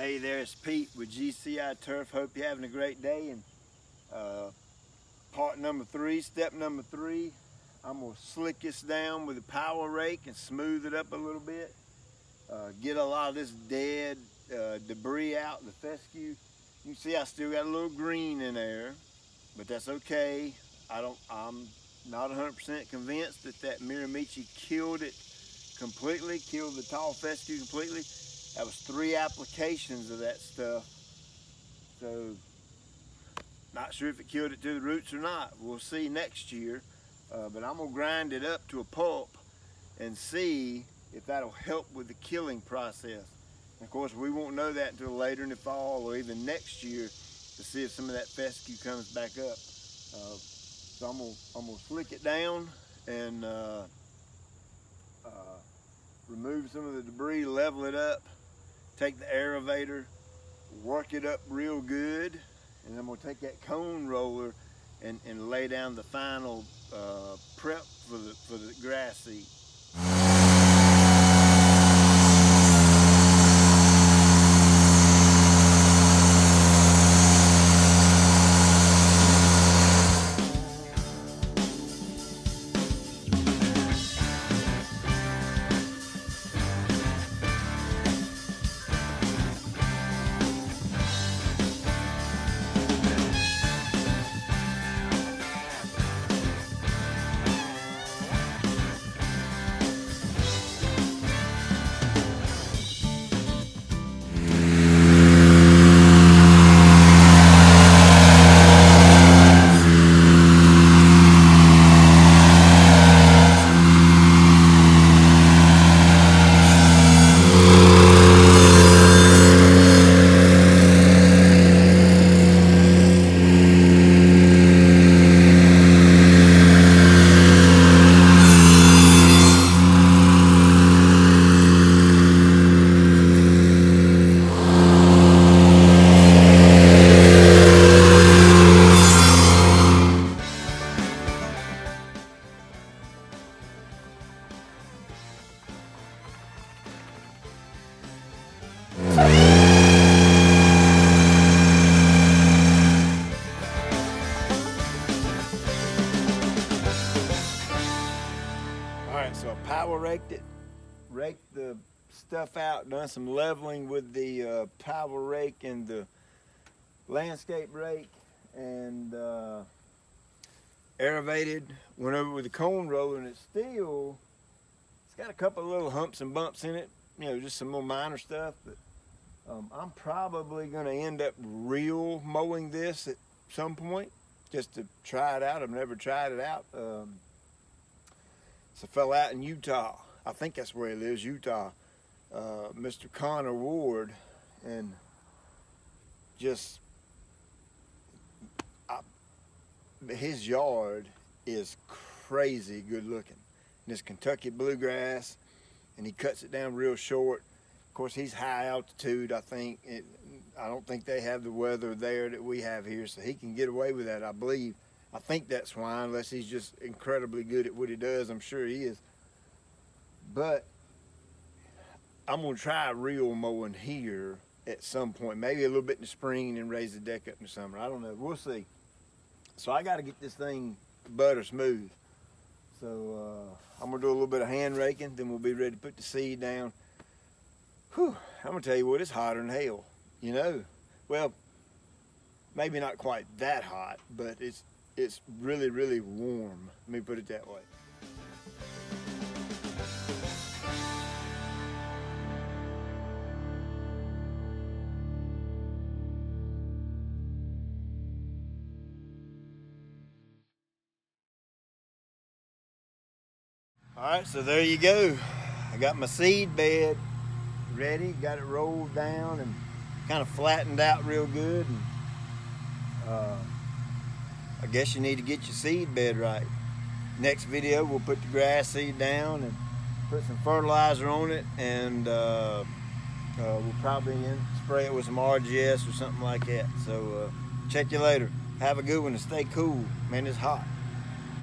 Hey there, it's Pete with GCI Turf. Hope you're having a great day. And part number 3, step number 3, I'm gonna slick this down with a power rake and smooth it up a little bit. Get a lot of this dead debris out, the fescue. You can see I still got a little green in there, but that's okay. I'm not 100% convinced that Miramichi killed it completely, killed the tall fescue completely. That was 3 applications of that stuff. So, not sure if it killed it to the roots or not. We'll see next year. But I'm gonna grind it up to a pulp and see if that'll help with the killing process. And of course, we won't know that until later in the fall or even next year to see if some of that fescue comes back up. So I'm gonna slick it down and remove some of the debris, level it up, take the aerator, work it up real good, and then I'm gonna take that cone roller and lay down the final prep for the grass seed. So I power raked it, raked the stuff out, done some leveling with the power rake and the landscape rake, and aerated, went over with the cone roller, and it's got a couple of little humps and bumps in it, you know, just some little minor stuff, but I'm probably gonna end up real mowing this at some point, just to try it out. I've never tried it out. It's a fella out in Utah. I think that's where he lives, Utah. Mr. Connor Ward, and just his yard is crazy good looking. And it's Kentucky Bluegrass, and he cuts it down real short. Of course, he's high altitude. I don't think they have the weather there that we have here, so he can get away with that, I believe. I think that's why, unless he's just incredibly good at what he does. I'm sure he is. But I'm gonna try real mowing here at some point, maybe a little bit in the spring and raise the deck up in the summer. I don't know, we'll see. So I gotta get this thing butter smooth. So I'm gonna do a little bit of hand raking, then we'll be ready to put the seed down. Whew, I'm gonna tell you what, it's hotter than hell, you know. Well, maybe not quite that hot, but it's really, really warm. Let me put it that way. All right, so there you go. I got my seed bed ready, got it rolled down and kind of flattened out real good. And, I guess you need to get your seed bed right. Next video, we'll put the grass seed down and put some fertilizer on it, and we'll probably spray it with some RGS or something like that. So check you later. Have a good one and stay cool. Man, it's hot.